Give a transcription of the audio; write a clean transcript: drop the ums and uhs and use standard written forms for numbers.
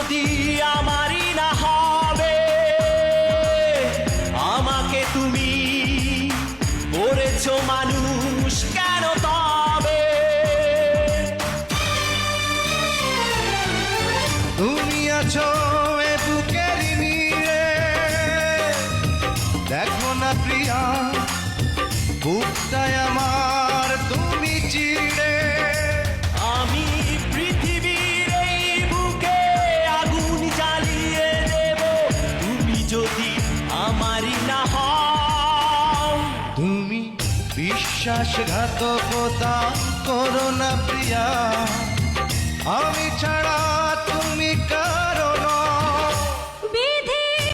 যদি আমারই না হবে, আমাকে তুমি করেছো মানুষ কেন তবে? তুমি আছো এ বুকের নীড়ে, দেখো না প্রিয়া বুকটায় আমার তুমি চিড়ে। আমি পৃথিবীর এই বুকে আগুন জ্বালিয়ে দেব, তুমি যদি আমারই না হও। তুমি বিশ্বাসঘাতকতা করো না প্রিয়া, আমি ছাড়া তুমি কার?